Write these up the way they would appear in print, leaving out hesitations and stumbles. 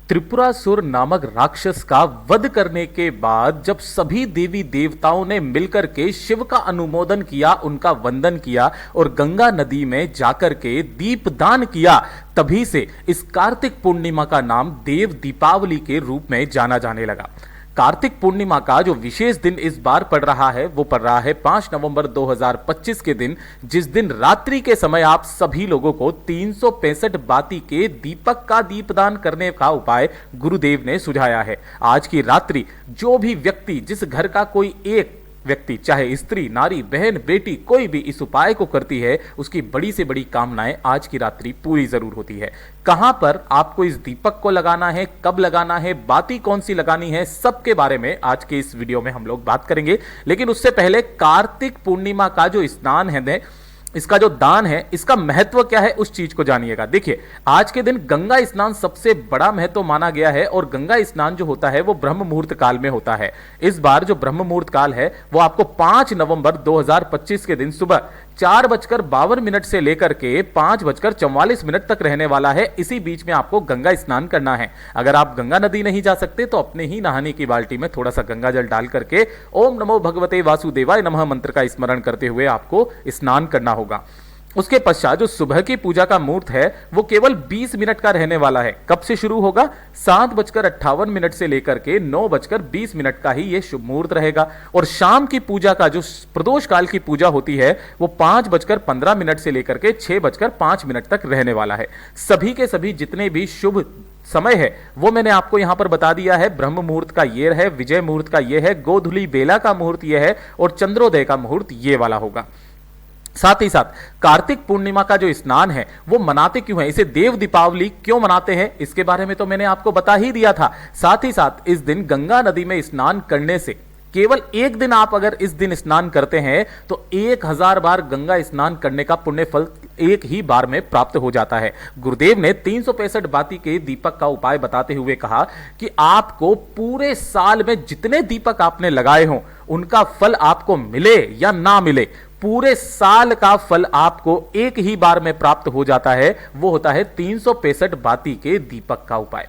त्रिपुरासुर नामक राक्षस का वध करने के बाद जब सभी देवी देवताओं ने मिलकर के शिव का अनुमोदन किया, उनका वंदन किया और गंगा नदी में जाकर के दीपदान किया, तभी से इस कार्तिक पूर्णिमा का नाम देव दीपावली के रूप में जाना जाने लगा। कार्तिक पूर्णिमा का जो विशेष दिन इस बार पड़ रहा है वो पड़ रहा है 5 नवंबर 2025 के दिन, जिस दिन रात्रि के समय आप सभी लोगों को 365 बाती के दीपक का दीपदान करने का उपाय गुरुदेव ने सुझाया है। आज की रात्रि जो भी व्यक्ति, जिस घर का कोई एक व्यक्ति, चाहे स्त्री, नारी, बहन, बेटी, कोई भी इस उपाय को करती है, उसकी बड़ी से बड़ी कामनाएं आज की रात्रि पूरी जरूर होती है। कहां पर आपको इस दीपक को लगाना है, कब लगाना है, बाती कौन सी लगानी है, सबके बारे में आज के इस वीडियो में हम लोग बात करेंगे। लेकिन उससे पहले कार्तिक पूर्णिमा का जो स्नान है, इसका जो दान है, इसका महत्व क्या है, उस चीज को जानिएगा। देखिए, आज के दिन गंगा स्नान सबसे बड़ा महत्व माना गया है और गंगा स्नान जो होता है वो ब्रह्म मुहूर्त काल में होता है। इस बार जो ब्रह्म मुहूर्त काल है वो आपको 5 नवंबर 2025 के दिन सुबह 4:52 से लेकर के 5:44 तक रहने वाला है। इसी बीच में आपको गंगा स्नान करना है। अगर आप गंगा नदी नहीं जा सकते तो अपने ही नहाने की बाल्टी में थोड़ा सा गंगा जल डाल करके ओम नमो भगवते वासुदेवाय नमः मंत्र का स्मरण करते हुए आपको स्नान करना होगा। उसके पश्चात जो सुबह की पूजा का मुहूर्त है वो केवल 20 मिनट का रहने वाला है। कब से शुरू होगा? 7:58 से लेकर के 9:20 का ही ये शुभ मुहूर्त रहेगा। और शाम की पूजा का जो प्रदोष काल की पूजा होती है वो 5:15 से लेकर के 6:05 तक रहने वाला है। सभी के सभी जितने भी शुभ समय है वो मैंने आपको यहां पर बता दिया है। ब्रह्म मुहूर्त का ये है, विजय मुहूर्त का ये है, गोधुली बेला का मुहूर्त ये है और चंद्रोदय का मुहूर्त ये वाला होगा। साथ ही साथ कार्तिक पूर्णिमा का जो स्नान है वो मनाते क्यों है, इसे देव दीपावली क्यों मनाते हैं, इसके बारे में तो मैंने आपको बता ही दिया था। साथ ही साथ इस दिन गंगा नदी में स्नान करने से, केवल एक दिन आप अगर इस दिन स्नान करते हैं तो 1000 बार गंगा स्नान करने का पुण्य फल एक ही बार में प्राप्त हो जाता है। गुरुदेव ने 365 बाती के दीपक का उपाय बताते हुए कहा कि आपको पूरे साल में जितने दीपक आपने लगाए हों उनका फल आपको मिले या ना मिले, पूरे साल का फल आपको एक ही बार में प्राप्त हो जाता है। वो होता है 365 बाती के दीपक का उपाय।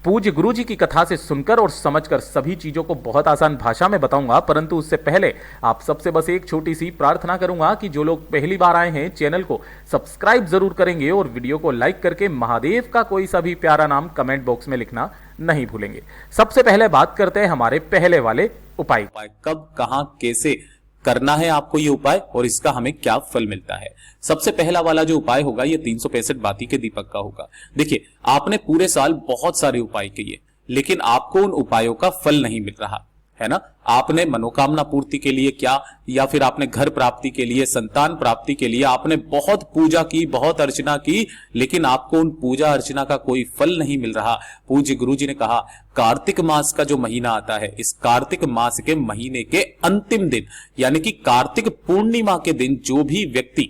पूज्य गुरु जी की कथा से सुनकर और समझकर सभी चीजों को बहुत आसान भाषा में बताऊंगा, परंतु उससे पहले आप सबसे बस एक छोटी सी प्रार्थना करूंगा कि जो लोग पहली बार आए हैं चैनल को सब्सक्राइब जरूर करेंगे और वीडियो को लाइक करके महादेव का कोई सा भी प्यारा नाम कमेंट बॉक्स में लिखना नहीं भूलेंगे। सबसे पहले बात करते हैं हमारे पहले वाले उपाय। कब, कहां, कैसे करना है आपको ये उपाय और इसका हमें क्या फल मिलता है। सबसे पहला वाला जो उपाय होगा ये 365 बाती के दीपक का होगा। देखिए, आपने पूरे साल बहुत सारे उपाय किए लेकिन आपको उन उपायों का फल नहीं मिल रहा है ना। आपने मनोकामना पूर्ति के लिए क्या, या फिर आपने घर प्राप्ति के लिए, संतान प्राप्ति के लिए आपने बहुत पूजा की, बहुत अर्चना की, लेकिन आपको उन पूजा अर्चना का कोई फल नहीं मिल रहा। पूज्य गुरु जी ने कहा कार्तिक मास का जो महीना आता है, इस कार्तिक मास के महीने के अंतिम दिन यानी कि कार्तिक पूर्णिमा के दिन जो भी व्यक्ति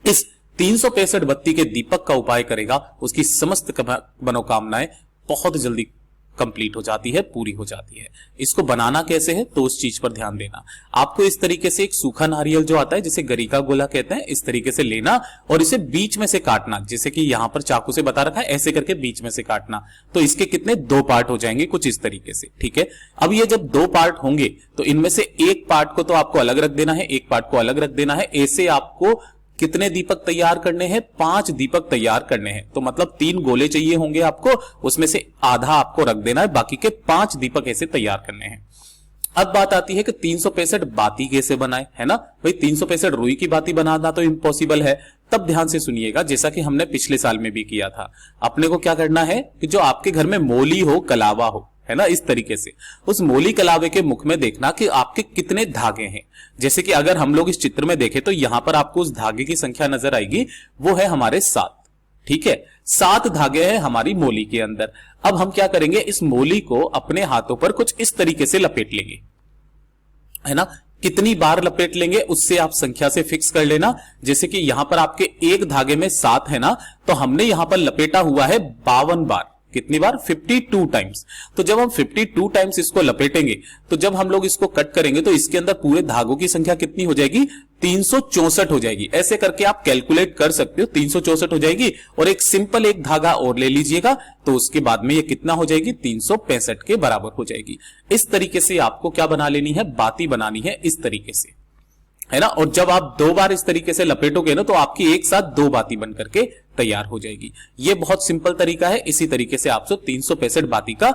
इस 365 बत्ती के दीपक का उपाय करेगा उसकी समस्त मनोकामनाएं बहुत जल्दी कंप्लीट हो जाती है, पूरी हो जाती है। इसको बनाना कैसे है तो उस चीज पर ध्यान देना। आपको इस तरीके से एक सूखा नारियल जो आता है जिसे गरीका गोला कहते हैं, इस तरीके से लेना और इसे बीच में से काटना, जैसे कि यहां पर चाकू से बता रखा है, ऐसे करके बीच में से काटना। तो इसके कितने 2 पार्ट हो जाएंगे कुछ इस तरीके से, ठीक है। अब ये जब 2 पार्ट होंगे तो इनमें से एक पार्ट को तो आपको अलग रख देना है, एक पार्ट को अलग रख देना है। ऐसे आपको कितने दीपक तैयार करने हैं? 5 दीपक तैयार करने हैं। तो मतलब 3 गोले चाहिए होंगे आपको, उसमें से आधा आपको रख देना है, बाकी के 5 दीपक ऐसे तैयार करने हैं। अब बात आती है कि 365 बाती कैसे बनाए, है ना भाई। 365 रुई की बाती बनाना तो इम्पॉसिबल है। तब ध्यान से सुनिएगा, जैसा कि हमने पिछले साल में भी किया था। अपने को क्या करना है कि जो आपके घर में मोली हो, कलावा हो, है ना, इस तरीके से उस मोली कलावे के मुख में देखना कि आपके कितने धागे हैं। जैसे कि अगर हम लोग इस चित्र में देखें तो यहां पर आपको उस धागे की संख्या नजर आएगी, वो है हमारे 7, ठीक है। 7 धागे हैं हमारी मोली के अंदर। अब हम क्या करेंगे, इस मोली को अपने हाथों पर कुछ इस तरीके से लपेट लेंगे, है ना। कितनी बार लपेट लेंगे उससे आप संख्या से फिक्स कर लेना। जैसे कि यहां पर आपके एक धागे में 7 है ना, तो हमने यहां पर लपेटा हुआ है 52 बार। कितनी बार? 52 टाइम्स। तो जब हम 52 टाइम्स इसको लपेटेंगे तो जब हम लोग इसको कट करेंगे तो इसके अंदर पूरे धागों की संख्या कितनी हो जाएगी? 364 हो जाएगी। ऐसे करके आप कैलकुलेट कर सकते हो, 364 हो जाएगी। और एक सिंपल एक धागा और ले लीजिएगा तो उसके बाद में ये कितना हो जाएगी, 365 के बराबर हो जाएगी। इस तरीके से आपको क्या बना लेनी है, बाती बनानी है इस तरीके से, है ना। और जब आप 2 बार इस तरीके से लपेटोगे ना तो आपकी एक साथ 2 बाती बन करके तैयार हो जाएगी। ये बहुत सिंपल तरीका है। इसी तरीके से आपको 365 बाती का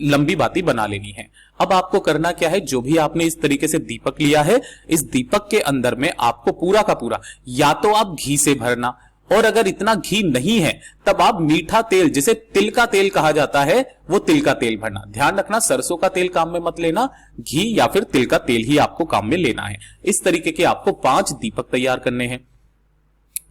लंबी बाती बना लेनी है। अब आपको करना क्या है, जो भी आपने इस तरीके से दीपक लिया है, इस दीपक के अंदर में आपको पूरा का पूरा या तो आप घी से भरना, और अगर इतना घी नहीं है तब आप मीठा तेल, जिसे तिल का तेल कहा जाता है, वो तिल का तेल भरना। ध्यान रखना सरसों का तेल काम में मत लेना, घी या फिर तिल का तेल ही आपको काम में लेना है। इस तरीके के आपको 5 दीपक तैयार करने हैं।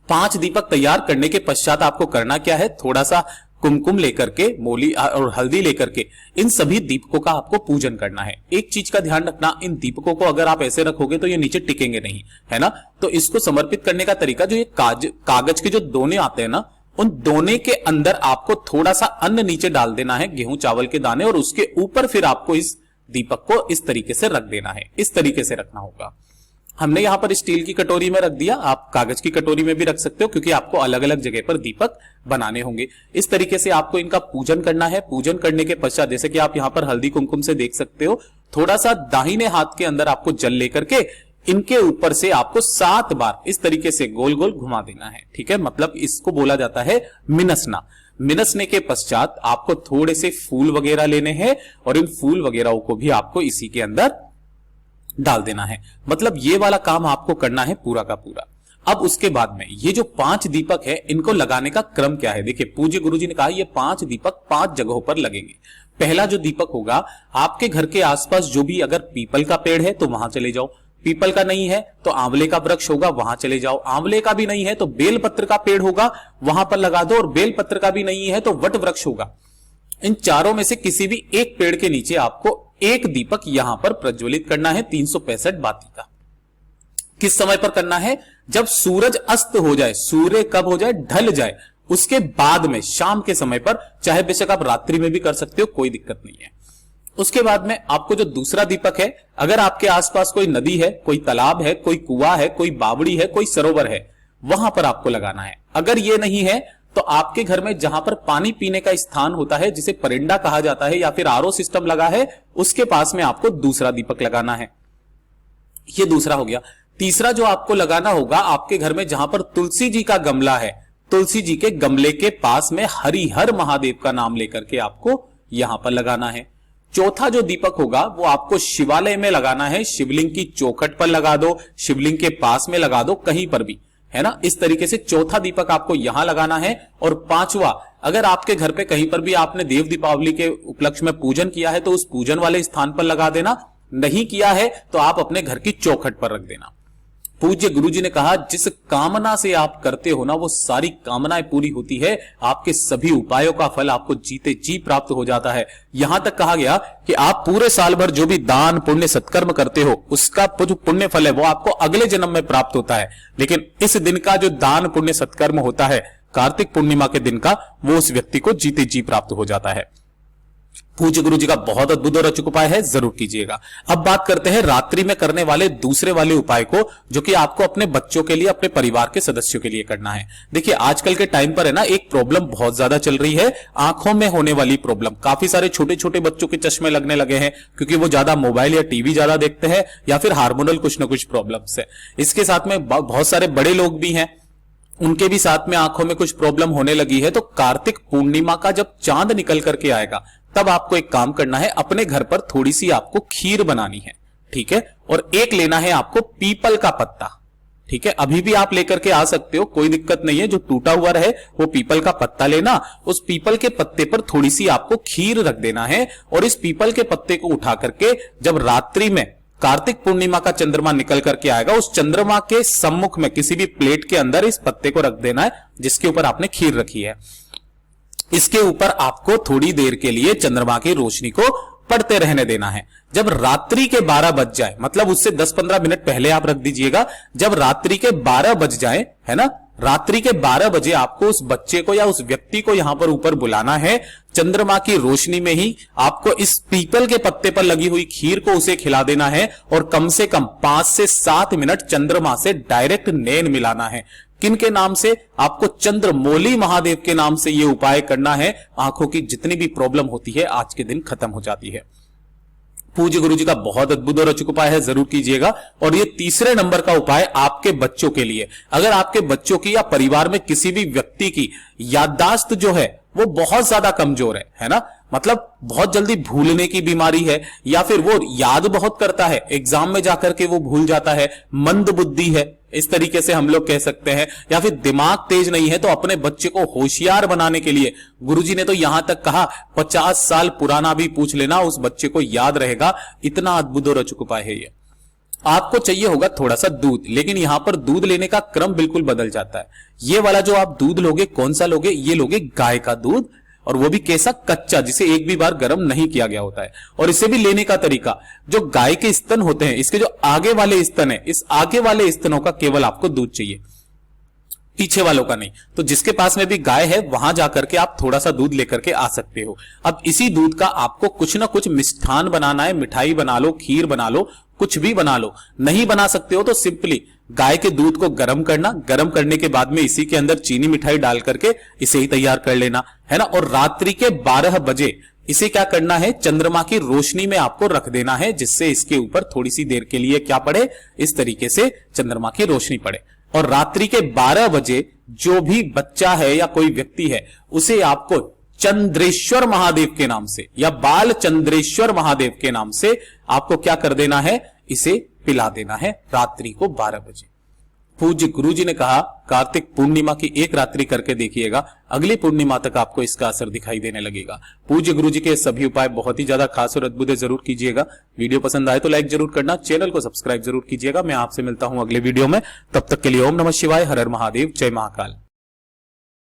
5 दीपक तैयार करने के पश्चात आपको करना क्या है, थोड़ा सा कुमकुम लेकर के, मोली और हल्दी लेकर के इन सभी दीपकों का आपको पूजन करना है। एक चीज का ध्यान रखना, इन दीपकों को अगर आप ऐसे रखोगे तो ये नीचे टिकेंगे नहीं, है ना। तो इसको समर्पित करने का तरीका, जो ये कागज के जो दोने आते हैं ना, उन दोने के अंदर आपको थोड़ा सा अन्न नीचे डाल देना है, गेहूं चावल के दाने, और उसके ऊपर फिर आपको इस दीपक को इस तरीके से रख देना है। इस तरीके से रखना होगा। हमने यहां पर स्टील की कटोरी में रख दिया, आप कागज की कटोरी में भी रख सकते हो, क्योंकि आपको अलग अलग जगह पर दीपक बनाने होंगे। इस तरीके से आपको इनका पूजन करना है। पूजन करने के पश्चात, जैसे कि आप यहां पर हल्दी कुमकुम से देख सकते हो, थोड़ा सा दाहिने हाथ के अंदर आपको जल लेकर के इनके ऊपर से आपको 7 बार इस तरीके से गोल गोल घुमा देना है, ठीक है। मतलब इसको बोला जाता है मिनसना। मिनसने के पश्चात आपको थोड़े से फूल वगैरह लेने हैं, और इन फूल वगैरह को भी आपको इसी के अंदर डाल देना है। मतलब ये वाला काम आपको करना है पूरा का पूरा। अब उसके बाद में ये जो 5 दीपक है, इनको लगाने का क्रम क्या है। देखिए, पूज्य गुरुजी ने कहा ये 5 दीपक 5 जगहों पर लगेंगे। पहला जो दीपक होगा, आपके घर के आसपास जो भी अगर पीपल का पेड़ है तो वहां चले जाओ, पीपल का नहीं है तो आंवले का वृक्ष होगा, वहां चले जाओ, आंवले का भी नहीं है तो बेलपत्र का पेड़ होगा, वहां पर लगा दो, और बेलपत्र का भी नहीं है तो वट वृक्ष होगा। इन चारों में से किसी भी एक पेड़ के नीचे आपको एक दीपक यहां पर प्रज्वलित करना है 365 बाती का। किस समय पर करना है, जब सूरज अस्त हो जाए। सूर्य कब हो जाए, ढल जाए, उसके बाद में शाम के समय पर, चाहे बेशक आप रात्रि में भी कर सकते हो, कोई दिक्कत नहीं है। उसके बाद में आपको जो दूसरा दीपक है, अगर आपके आसपास कोई नदी है, कोई तालाब है, कोई कुआं है, कोई बावड़ी है, कोई सरोवर है, वहां पर आपको लगाना है। अगर ये नहीं है तो आपके घर में जहां पर पानी पीने का स्थान होता है, जिसे परिंदा कहा जाता है, या फिर आरओ सिस्टम लगा है, उसके पास में आपको दूसरा दीपक लगाना है। ये दूसरा हो गया। तीसरा जो आपको लगाना होगा, आपके घर में जहां पर तुलसी जी का गमला है, तुलसी जी के गमले के पास में हरिहर महादेव का नाम लेकर के आपको यहां पर लगाना है। चौथा जो दीपक होगा वो आपको शिवालय में लगाना है। शिवलिंग की चौखट पर लगा दो, शिवलिंग के पास में लगा दो, कहीं पर भी, है ना। इस तरीके से चौथा दीपक आपको यहां लगाना है। और 5वां, अगर आपके घर पे कहीं पर भी आपने देव दीपावली के उपलक्ष्य में पूजन किया है तो उस पूजन वाले स्थान पर लगा देना, नहीं किया है तो आप अपने घर की चौखट पर रख देना। पूज्य गुरुजी ने कहा, जिस कामना से आप करते हो ना, वो सारी कामनाएं पूरी होती है। आपके सभी उपायों का फल आपको जीते जी प्राप्त हो जाता है। यहां तक कहा गया कि आप पूरे साल भर जो भी दान पुण्य सत्कर्म करते हो, उसका जो पुण्य फल है वो आपको अगले जन्म में प्राप्त होता है। लेकिन इस दिन का जो दान पुण्य सत्कर्म होता है, कार्तिक पूर्णिमा के दिन का, वो उस व्यक्ति को जीते जी प्राप्त हो जाता है। पूज्य गुरु जी का बहुत अद्भुत और अचूक उपाय है, जरूर कीजिएगा। अब बात करते हैं रात्रि में करने वाले दूसरे वाले उपाय को, जो कि आपको अपने बच्चों के लिए, अपने परिवार के सदस्यों के लिए करना है। देखिए, आजकल के टाइम पर है ना, एक प्रॉब्लम बहुत ज्यादा चल रही है, आंखों में होने वाली प्रॉब्लम। काफी सारे छोटे छोटे बच्चों के चश्मे लगने लगे हैं, क्योंकि वो ज्यादा मोबाइल या टीवी ज्यादा देखते हैं, या फिर हार्मोनल कुछ ना कुछ प्रॉब्लम्स है। इसके साथ में बहुत सारे बड़े लोग भी हैं, उनके भी साथ में आंखों में कुछ प्रॉब्लम होने लगी है। तो कार्तिक पूर्णिमा का जब चांद निकल करके आएगा, तब आपको एक काम करना है, अपने घर पर थोड़ी सी आपको खीर बनानी है, ठीक है। और एक लेना है आपको पीपल का पत्ता, ठीक है। अभी भी आप लेकर के आ सकते हो, कोई दिक्कत नहीं है। जो टूटा हुआ रहे वो पीपल का पत्ता लेना, उस पीपल के पत्ते पर थोड़ी सी आपको खीर रख देना है। और इस पीपल के पत्ते को उठा करके जब रात्रि में कार्तिक पूर्णिमा का चंद्रमा निकल करके आएगा, उस चंद्रमा के सम्मुख में किसी भी प्लेट के अंदर इस पत्ते को रख देना है, जिसके ऊपर आपने खीर रखी है। इसके ऊपर आपको थोड़ी देर के लिए चंद्रमा की रोशनी को पड़ते रहने देना है। जब रात्रि के 12 बज जाए, मतलब उससे 10-15 मिनट पहले आप रख दीजिएगा। जब रात्रि के 12 बज जाए, है ना, रात्रि के 12 बजे आपको उस बच्चे को या उस व्यक्ति को यहां पर ऊपर बुलाना है। चंद्रमा की रोशनी में ही आपको इस पीपल के पत्ते पर लगी हुई खीर को उसे खिला देना है और कम से कम 5 से 7 मिनट चंद्रमा से डायरेक्ट नैन मिलाना है। किन के नाम से? आपको चंद्रमौली महादेव के नाम से यह उपाय करना है। आंखों की जितनी भी प्रॉब्लम होती है आज के दिन खत्म हो जाती है। पूज्य गुरु जी का बहुत अद्भुत और अचूक उपाय है, जरूर कीजिएगा। और ये तीसरे नंबर का उपाय आपके बच्चों के लिए। अगर आपके बच्चों की या परिवार में किसी भी व्यक्ति की याददाश्त जो है वो बहुत ज्यादा कमजोर है ना, मतलब बहुत जल्दी भूलने की बीमारी है, या फिर वो याद बहुत करता है, एग्जाम में जाकर के वो भूल जाता है, मंद बुद्धि है, इस तरीके से हम लोग कह सकते हैं, या फिर दिमाग तेज नहीं है, तो अपने बच्चे को होशियार बनाने के लिए गुरुजी ने तो यहां तक कहा 50 साल पुराना भी पूछ लेना, उस बच्चे को याद रहेगा। इतना अद्भुत और अचूक उपाय है ये। आपको चाहिए होगा थोड़ा सा दूध, लेकिन यहां पर दूध लेने का क्रम बिल्कुल बदल जाता है। ये वाला जो आप दूध लोगे, कौन सा लोगे? ये लोगे गाय का दूध, और वो भी कैसा? कच्चा, जिसे एक भी बार गर्म नहीं किया गया होता है। और इसे भी लेने का तरीका, जो गाय के स्तन होते हैं, इसके जो आगे वाले स्तन है, इस आगे वाले स्तनों का केवल आपको दूध चाहिए, पीछे वालों का नहीं। तो जिसके पास में भी गाय है वहां जाकर के आप थोड़ा सा दूध लेकर के आ सकते हो। अब इसी दूध का आपको कुछ ना कुछ मिष्ठान बनाना है, मिठाई बना लो, खीर बना लो, कुछ भी बना लो। नहीं बना सकते हो तो सिंपली गाय के दूध को गर्म करना, गर्म करने के बाद में इसी के अंदर चीनी मिठाई डाल करके इसे ही तैयार कर लेना है ना। और रात्रि के 12 बजे इसे क्या करना है? चंद्रमा की रोशनी में आपको रख देना है, जिससे इसके ऊपर थोड़ी सी देर के लिए क्या पड़े? इस तरीके से चंद्रमा की रोशनी पड़े। और रात्रि के 12 बजे जो भी बच्चा है या कोई व्यक्ति है, उसे आपको चंद्रेश्वर महादेव के नाम से या बाल चंद्रेश्वर महादेव के नाम से आपको क्या कर देना है? इसे पिला देना है रात्रि को 12 बजे। पूज्य गुरु जी ने कहा कार्तिक पूर्णिमा की एक रात्रि करके देखिएगा, अगली पूर्णिमा तक आपको इसका असर दिखाई देने लगेगा। पूज्य गुरु जी के सभी उपाय बहुत ही ज्यादा खास और अद्भुत है, जरूर कीजिएगा। वीडियो पसंद आए तो लाइक जरूर करना, चैनल को सब्सक्राइब जरूर कीजिएगा। मैं आपसे मिलता हूं अगले वीडियो में, तब तक के लिए ओम नमः शिवाय, हर हर महादेव, जय महाकाल।